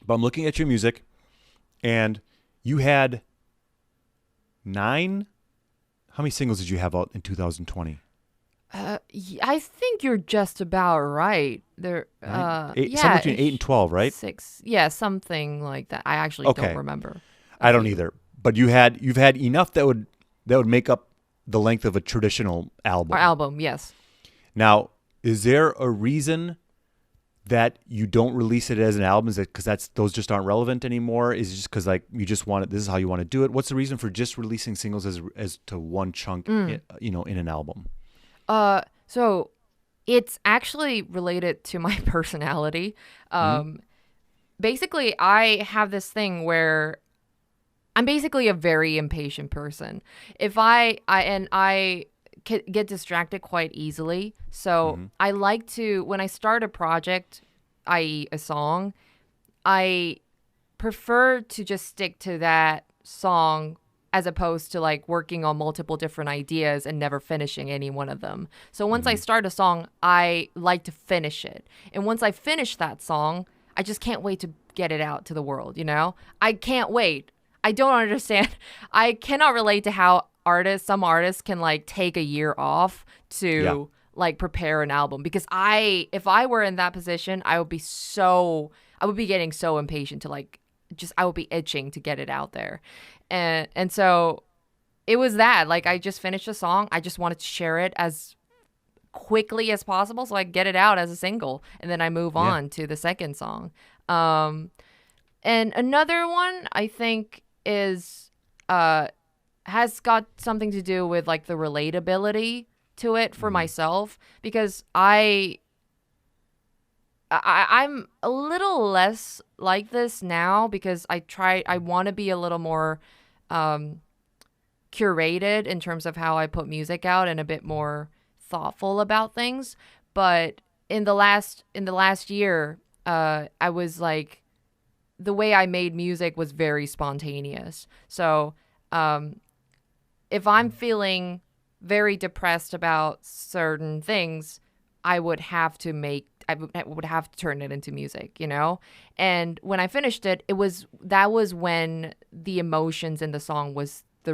But I'm looking at your music, and you had 9. How many singles did you have out in 2020? I think you're just about right. There, Nine, eight, somewhere yeah, between 8 and 12, right? 6, yeah, something like that. I actually don't Okay, remember a I don't few. either. But you've had enough that would make up the length of a traditional Our album. album, yes. Now, is there a reason that you don't release it as an album? Is it because those just aren't relevant anymore? Is it just because like you just want it? This is how you want to do it. What's the reason for just releasing singles as to one chunk, Mm. in an album? So it's actually related to my personality. Hmm. Um, Basically, I have this thing where I'm basically a very impatient person. If I get distracted quite easily. So Hmm. I like to, when I start a project, i.e., a song, I prefer to just stick to that song as opposed to like working on multiple different ideas and never finishing any one of them. So once I Hmm. start a song, I like to finish it. And once I finish that song, I just can't wait to get it out to the world, you know? I can't wait. I don't understand. I cannot relate to how some artists can like take a year off Yeah. to like prepare an album because if I were in that position, I would be getting so impatient to like just I would be itching to get it out there. And so it was that like I just finished a song. I just wanted to share it as quickly as possible so I get it out as a single and then I move Yeah. on to the second song. Um and another one I think is uh has got something to do with like the relatability to it for Hmm. myself because I'm a little less like this now because I want to be a little more um, curated in terms of how I put music out and a bit more thoughtful about things. But in the last year, I was like the way I made music was very spontaneous. So um, if I'm feeling very depressed about certain things, I would have to turn it into music, you know? And when I finished it, that was when the emotions in the song was the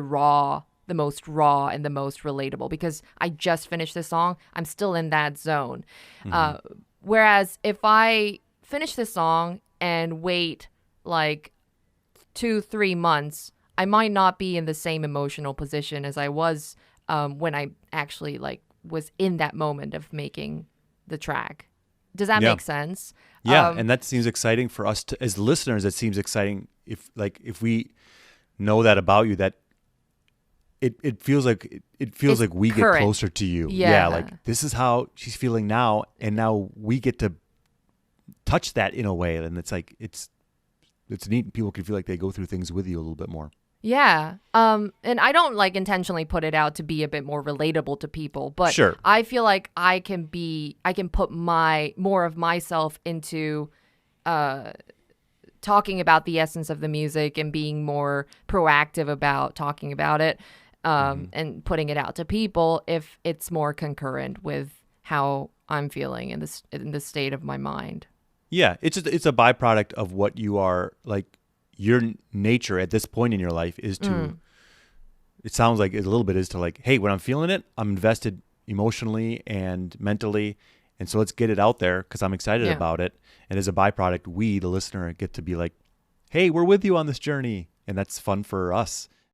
most raw and the most relatable because I just finished the song. I'm still in that zone. Hmm. Uh, Whereas if I finish the song and wait like 2, 3 months, I might not be in the same emotional position as I was when I actually like was in that moment of making the track. Does that Yeah. make sense? Yeah. Um, And that seems exciting for us to, as listeners. It seems exciting if we know that about you, that it feels it's like we get current. closer to you. Yeah, Yeah. like this is how she's feeling now, and now we get to touch that in a way, and it's like it's neat. People can feel like they go through things with you a little bit more. Yeah. And I don't like intentionally put it out to be a bit more relatable to people, but Sure. I feel like I can put more of myself into uh talking about the essence of the music and being more proactive about talking about it Hmm. and putting it out to people if it's more concurrent with how I'm feeling in the state of my mind. Yeah, it's a byproduct of what you are like. Your nature at this point in your life is to. Mm, It sounds like it a little bit is to like, hey, when I'm feeling it, I'm invested emotionally and mentally, and so let's get it out there because I'm excited yeah. about it. And as a byproduct, we, the listener, get to be like, hey, we're with you on this journey, and that's fun for us.